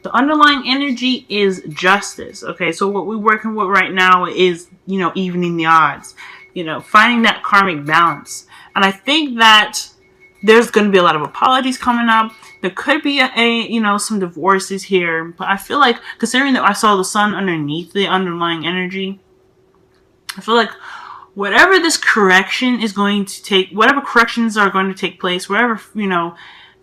The underlying energy is justice. Okay, so what we're working with right now is, evening the odds, finding that karmic balance. And I think that there's going to be a lot of apologies coming up. There could be some divorces here, but I feel like, considering that I saw the sun underneath the underlying energy, I feel like whatever this correction is going to take, whatever corrections are going to take place, whatever,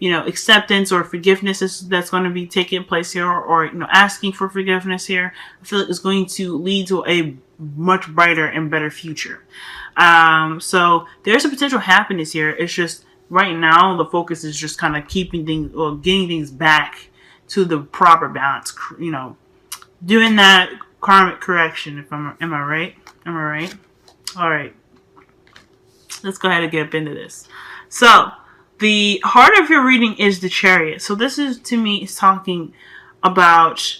acceptance or forgiveness that's going to be taking place here, or asking for forgiveness here, I feel like it's going to lead to a much brighter and better future. So there's a potential happiness here. It's just right now the focus is just kind of keeping things, or getting things back to the proper balance. Doing that karmic correction. Am I right? Am I right? All right. Let's go ahead and get into this. So the heart of your reading is the Chariot. So this is, to me, is talking about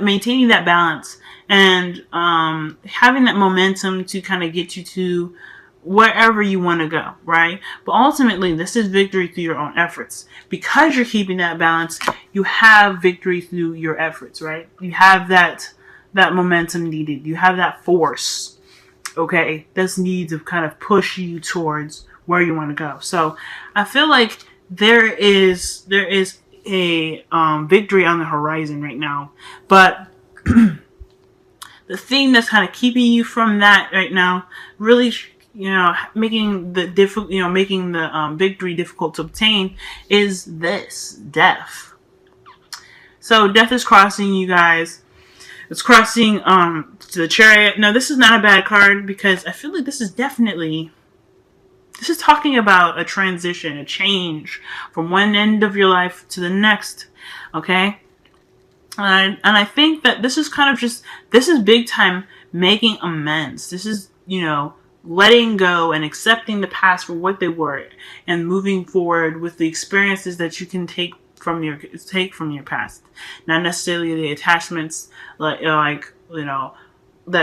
maintaining that balance and having that momentum to kind of get you to wherever you want to go, right? But ultimately, this is victory through your own efforts. Because you're keeping that balance, you have victory through your efforts, right? You have that momentum needed. You have that force, okay, that's needed to kind of push you towards where you want to go. So I feel like there is a victory on the horizon right now, but the thing that's kind of keeping you from that right now, really, making the victory difficult to obtain, is this death. So death is crossing you guys. It's crossing to the Chariot. Now, this is not a bad card, because I feel like this is talking about a transition, a change from one end of your life to the next. Okay? And I think that this is this is big time making amends. This is, letting go and accepting the past for what they were and moving forward with the experiences that you can take from your past. Not necessarily the attachments that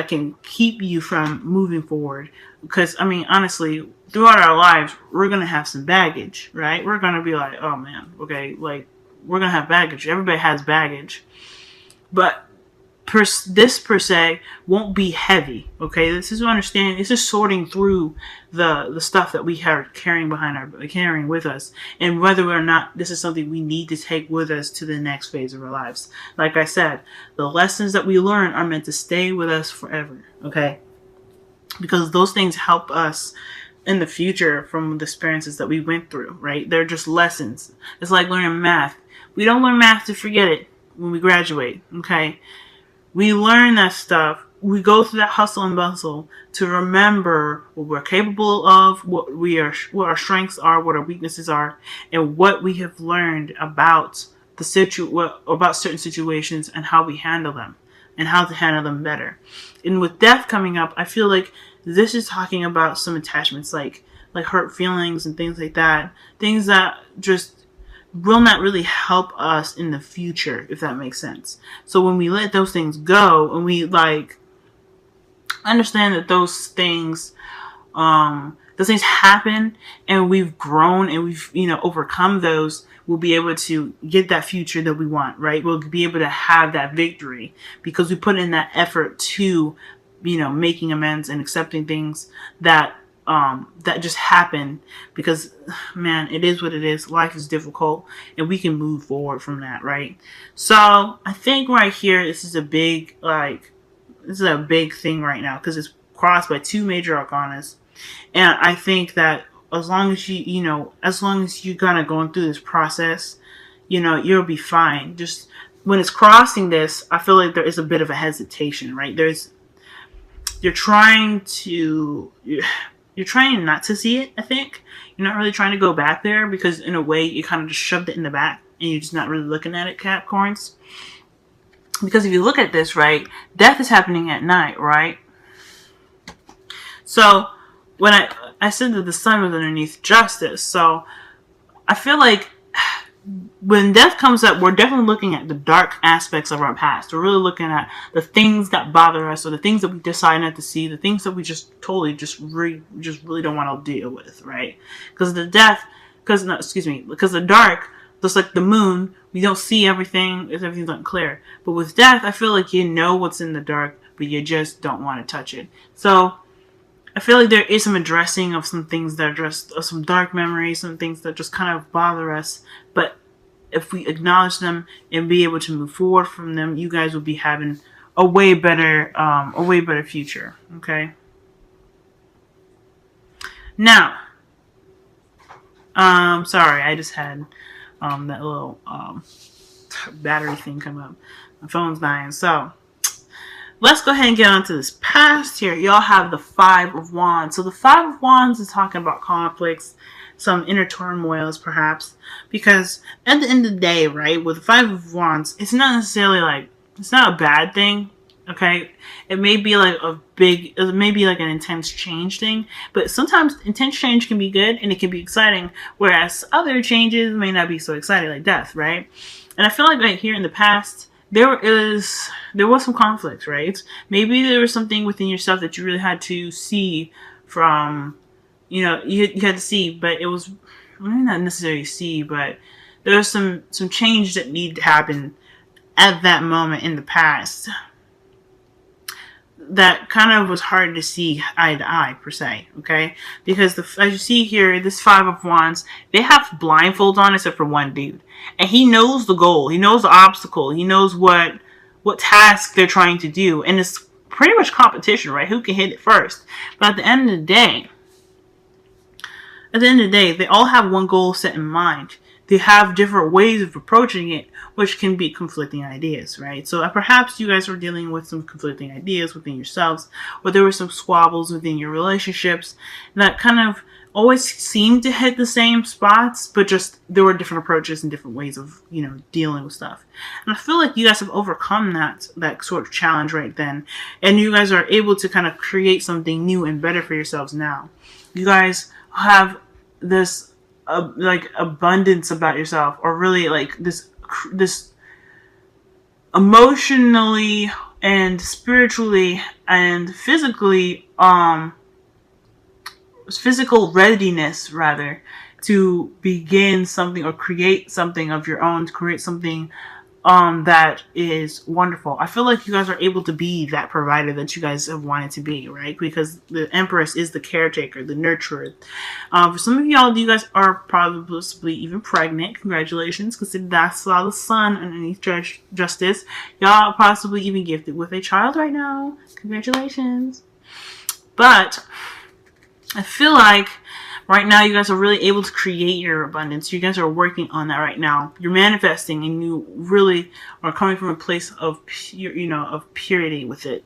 can keep you from moving forward. Because, honestly, throughout our lives, we're going to have some baggage, right? We're going to be like, oh man, okay, we're going to have baggage. Everybody has baggage. But this per se won't be heavy, okay? This is understanding. This is sorting through the stuff that we are carrying with us, and whether or not this is something we need to take with us to the next phase of our lives. Like I said, the lessons that we learn are meant to stay with us forever, okay? Because those things help us in the future from the experiences that we went through, right? They're just lessons. It's like learning math. We don't learn math to forget it when we graduate, okay? We learn that stuff. We go through that hustle and bustle to remember what we're capable of, what our strengths are, what our weaknesses are, and what we have learned about about certain situations and how we handle them and how to handle them better. And with death coming up, I feel like this is talking about some attachments, like hurt feelings and things like that. Things that just will not really help us in the future, if that makes sense. So when we let those things go and we understand that those things happen and we've grown and we've overcome those, we'll be able to get that future that we want, right? We'll be able to have that victory because we put in that effort to making amends and accepting things that just happen, because man, it is what it is. Life is difficult and we can move forward from that, right? So I think right here, this is a big thing right now, because it's crossed by two major arcanas. And I think that as long as you're kind of going through this process, you'll be fine. Just when it's crossing this, I feel like there is a bit of a hesitation, right? You're trying not to see it, I think. You're not really trying to go back there, because in a way you kind of just shoved it in the back and you're just not really looking at it, Capricorns. Because if you look at this, right, death is happening at night, right? So when I said that the sun was underneath justice, so I feel like when death comes up, we're definitely looking at the dark aspects of our past. We're really looking at the things that bother us, or the things that we decide not to see, the things that we just really don't want to deal with, right? Because the dark just like the moon, we don't see everything if everything's unclear. But with death, I feel like you know what's in the dark, but you just don't want to touch it. So I feel like there is some addressing of some things that are just some dark memories, some things that just kind of bother us. But if we acknowledge them and be able to move forward from them, you guys will be having a way better future. Okay. Now, sorry, I just had that little battery thing come up. My phone's dying. So let's go ahead and get on to this past here. Y'all have the Five of Wands. So the Five of Wands is talking about conflicts, some inner turmoils perhaps, because at the end of the day, right, with the Five of Wands, it's not necessarily like, it's not a bad thing, okay? It may be like it may be like an intense change thing, but sometimes intense change can be good and it can be exciting, whereas other changes may not be so exciting, like death, right? And I feel like right here in the past, there was some conflict, right? Maybe there was something within yourself that you really had to see from, you had to see, but it was not necessarily see, but there was some change that needed to happen at that moment in the past that kind of was hard to see eye to eye, per se, okay? Because as you see here, this Five of Wands, they have blindfolds on except for one dude. And he knows the goal. He knows the obstacle. He knows what task they're trying to do. And it's pretty much competition, right? Who can hit it first? But at the end of the day, they all have one goal set in mind. They have different ways of approaching it, which can be conflicting ideas, right? So perhaps you guys are dealing with some conflicting ideas within yourselves, or there were some squabbles within your relationships that kind of always seemed to hit the same spots, but just there were different approaches and different ways of, dealing with stuff. And I feel like you guys have overcome that sort of challenge right then, and you guys are able to kind of create something new and better for yourselves now. You guys have this like abundance about yourself, or really like this emotionally and spiritually and physically physical readiness, rather, to begin something or create something of your own, to create something that is wonderful. I feel like you guys are able to be that provider that you guys have wanted to be, right? Because the Empress is the caretaker, the nurturer. For some of y'all, you guys are probably even pregnant. Congratulations, because that's all the sun underneath Justice. Y'all are possibly even gifted with a child right now. Congratulations. But I feel like right now you guys are really able to create your abundance. You guys are working on that right now. You're manifesting, and you really are coming from a place of of purity with it.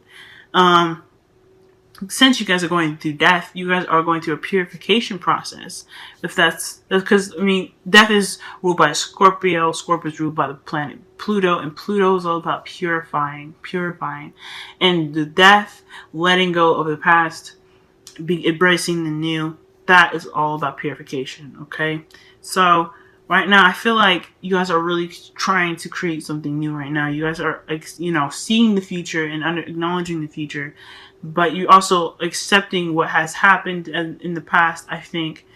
Since you guys are going through death, you guys are going through a purification process. If that's because, death is ruled by Scorpio. Scorpio is ruled by the planet Pluto, and Pluto is all about purifying. And the death, letting go of the past, embracing the new, that is all about purification, okay? So right now, I feel like you guys are really trying to create something new right now. You guys are, seeing the future and acknowledging the future, but you're also accepting what has happened in the past, I think.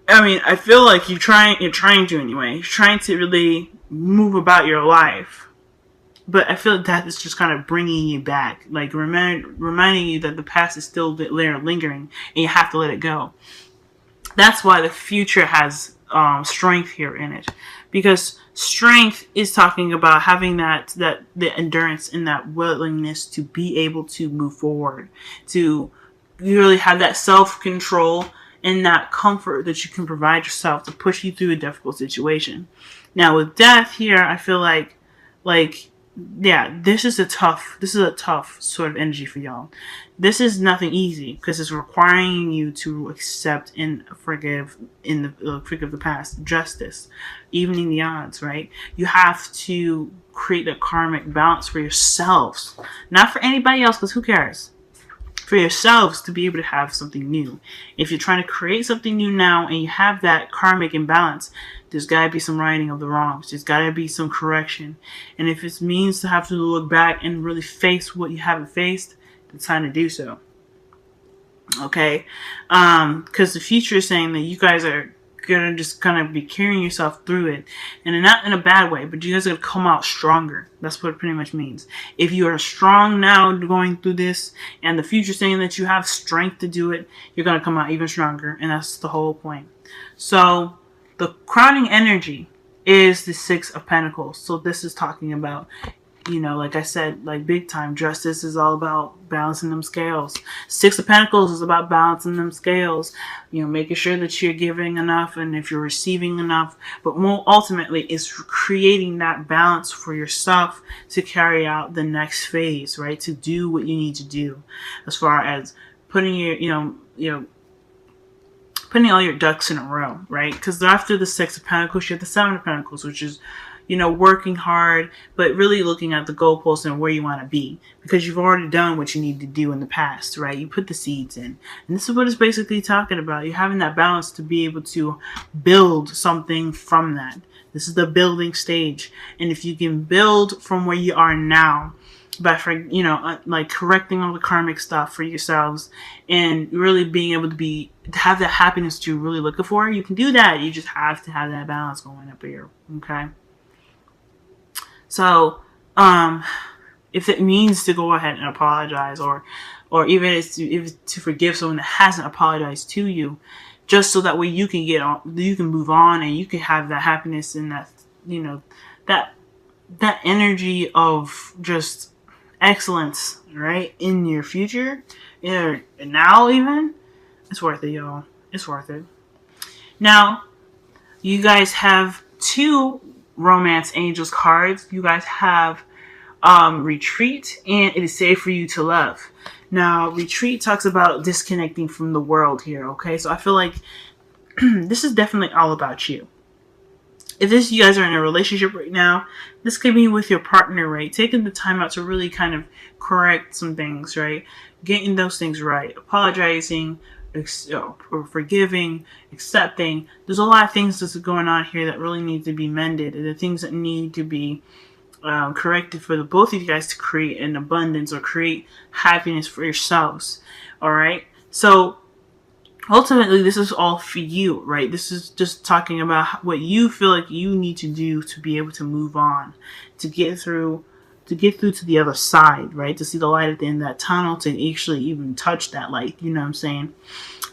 I feel like you're trying to anyway. You're trying to really move about your life. But I feel like that is just kind of bringing you back, like reminding you that the past is still there lingering, and you have to let it go. That's why the future has strength here in it, because strength is talking about having the endurance and that willingness to be able to move forward, to really have that self-control and that comfort that you can provide yourself to push you through a difficult situation. Now with death here, I feel like this is a tough sort of energy for y'all. This is nothing easy, because it's requiring you to accept and forgive the past, justice, evening the odds, right? You have to create a karmic balance for yourselves, not for anybody else, because who cares? For yourselves to be able to have something new. If you're trying to create something new now and you have that karmic imbalance, there's got to be some righting of the wrongs. There's got to be some correction. And if it means to have to look back and really face what you haven't faced, it's time to do so. Okay? Because the future is saying that you guys are gonna just kind of be carrying yourself through it, and not in a bad way, but you guys are gonna come out stronger. That's what it pretty much means. If you are strong now going through this, and the future saying that you have strength to do it, you're gonna come out even stronger, and that's the whole point. So the crowning energy is the Six of Pentacles. So this is talking about, you know, like I said, like big time, justice is all about balancing them scales. Six of Pentacles is about balancing them scales, you know, making sure that you're giving enough and if you're receiving enough, but more ultimately it's creating that balance for yourself to carry out the next phase, right? To do what you need to do as far as putting your, putting all your ducks in a row, right? Because after the Six of Pentacles, you have the Seven of Pentacles, which is, you know, working hard, but really looking at the goalposts and where you want to be, because you've already done what you need to do in the past, right? You put the seeds in. And this is what it's basically talking about. You're having that balance to be able to build something from that. This is the building stage. And if you can build from where you are now, by, you know, like correcting all the karmic stuff for yourselves and really being able to have that happiness that you're really looking for, you can do that. You just have to have that balance going up here, okay? So, if it means to go ahead and apologize, or even if to forgive someone that hasn't apologized to you, just so that way you can you can move on and you can have that happiness and that, you know, that energy of just excellence, right, in your future, and now even, it's worth it, y'all. It's worth it. Now, you guys have two Romance Angels cards. You guys have Retreat and It Is Safe for You to Love. Now, Retreat talks about disconnecting from the world here, okay? So I feel like this is definitely all about you. If you guys are in a relationship right now, this could be with your partner, right? Taking the time out to really kind of correct some things, right? Getting those things right. Apologizing, or forgiving, accepting. There's a lot of things that's going on here that really need to be mended, and the things that need to be corrected for the both of you guys to create an abundance or create happiness for yourselves. All right. So ultimately, this is all for you, right? This is just talking about what you feel like you need to do to be able to move on, to get through to the other side, right? To see the light at the end of that tunnel, to actually even touch that light, you know what I'm saying?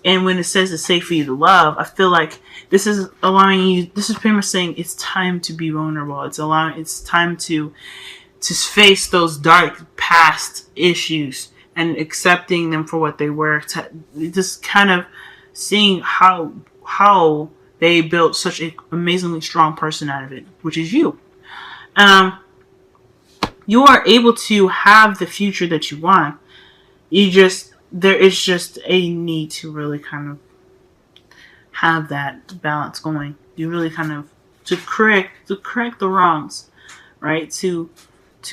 And when it says it's safe for you to love, I feel like this is allowing you, this is pretty much saying it's time to be vulnerable. It's time to face those dark past issues and accepting them for what they were. Just kind of seeing how they built such an amazingly strong person out of it, which is you. You are able to have the future that you want. There is just a need to really kind of have that balance going. You really kind of to correct the wrongs, right? To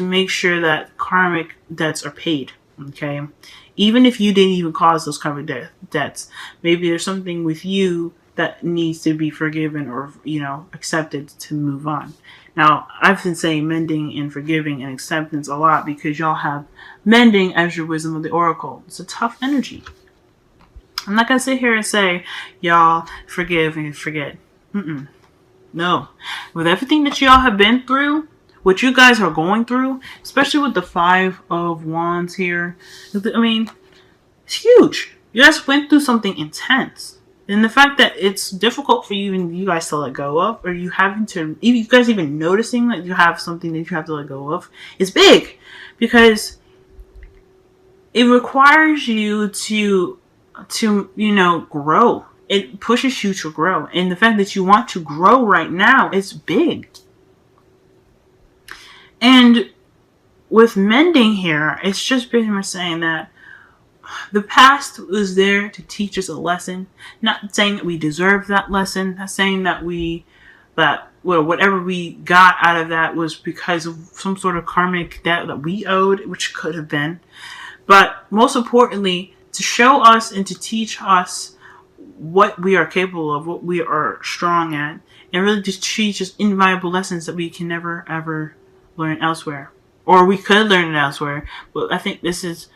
make sure that karmic debts are paid. Okay, even if you didn't even cause those karmic debts, maybe there's something with you that needs to be forgiven or, you know, accepted to move on. Now, I've been saying mending and forgiving and acceptance a lot because y'all have mending as your wisdom of the oracle. It's a tough energy. I'm not going to sit here and say, y'all forgive and forget. No. With everything that y'all have been through, what you guys are going through, especially with the Five of Wands here, I mean, it's huge. You guys went through something intense. And the fact that it's difficult for you guys to let go of, or you guys even noticing that you have something that you have to let go of, is big. Because it requires you to you know, grow. It pushes you to grow. And the fact that you want to grow right now is big. And with mending here, it's just pretty much saying that the past was there to teach us a lesson. Not saying that we deserve that lesson. Not saying that whatever we got out of that was because of some sort of karmic debt that we owed, which could have been. But most importantly, to show us and to teach us what we are capable of, what we are strong at, and really just teach us invaluable lessons that we can never, ever learn elsewhere. Or we could learn it elsewhere, but I think this is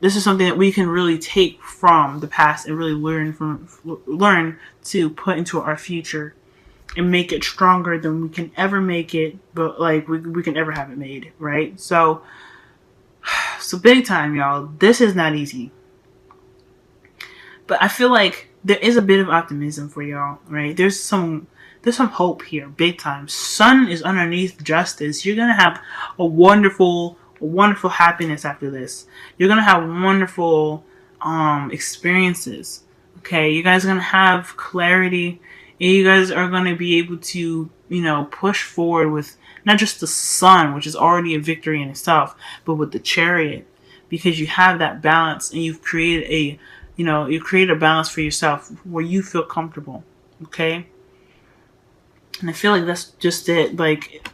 this is something that we can really take from the past and really learn to put into our future and make it stronger than we can ever make it, but like we can ever have it made, right? So big time, y'all. This is not easy. But I feel like there is a bit of optimism for y'all, right? There's some hope here, big time. Sun is underneath justice. You're gonna have a wonderful happiness after this. You're gonna have wonderful experiences. Okay, you guys are gonna have clarity, and you guys are gonna be able to, push forward with not just the Sun, which is already a victory in itself, but with the Chariot, because you have that balance, and you've created a balance for yourself where you feel comfortable. Okay, and I feel like that's just it. Like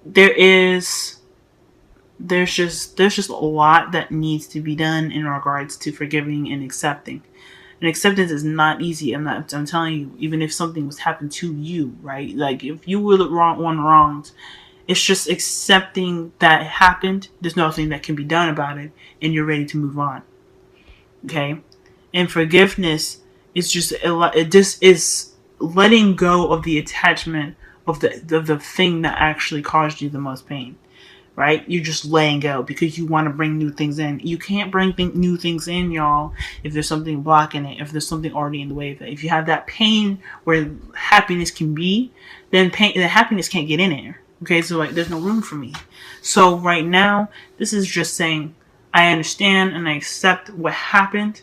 there's just a lot that needs to be done in regards to forgiving and accepting. And acceptance is not easy. I'm telling you, even if something was happened to you, right? Like if you were the one wronged, it's just accepting that it happened. There's nothing that can be done about it, and you're ready to move on. Okay? And forgiveness is just is letting go of the attachment of the thing that actually caused you the most pain. Right? You're just laying go because you want to bring new things in. You can't bring new things in, y'all, if there's something blocking it, if there's something already in the way of it. If you have that pain where happiness can be, then the happiness can't get in there. Okay, so like there's no room for me. So right now, this is just saying, I understand and I accept what happened.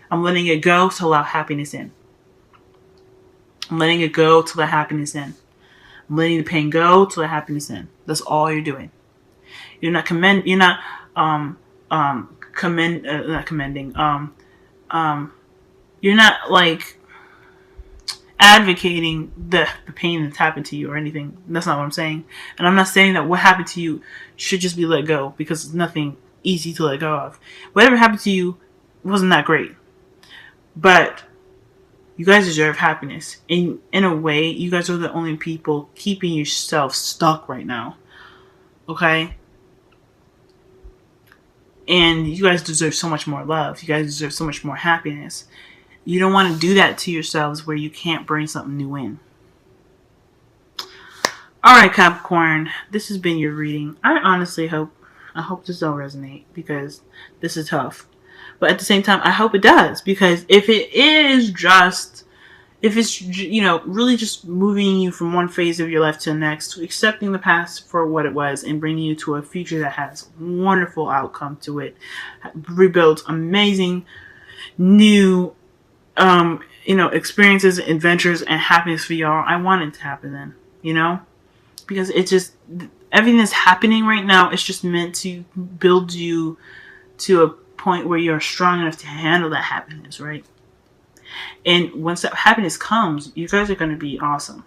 I'm letting it go to allow happiness in. I'm letting it go to let happiness in. I'm letting the pain go to let happiness in. That's all you're doing. You're not commending. You're not like advocating the pain that's happened to you or anything. That's not what I'm saying. And I'm not saying that what happened to you should just be let go, because it's nothing easy to let go of. Whatever happened to you wasn't that great. But you guys deserve happiness. In a way, you guys are the only people keeping yourself stuck right now. Okay? And you guys deserve so much more love. You guys deserve so much more happiness. You don't want to do that to yourselves where you can't bring something new in. Alright, Capricorn. This has been your reading. I hope this don't resonate, because this is tough. But at the same time, I hope it does. Because if it's really just moving you from one phase of your life to the next, accepting the past for what it was and bringing you to a future that has wonderful outcome to it, rebuilds amazing new, experiences, adventures, and happiness for y'all. I want it to happen then, because it's just, everything that's happening right now is just meant to build you to a point where you're strong enough to handle that happiness, right? And once that happiness comes, you guys are going to be awesome.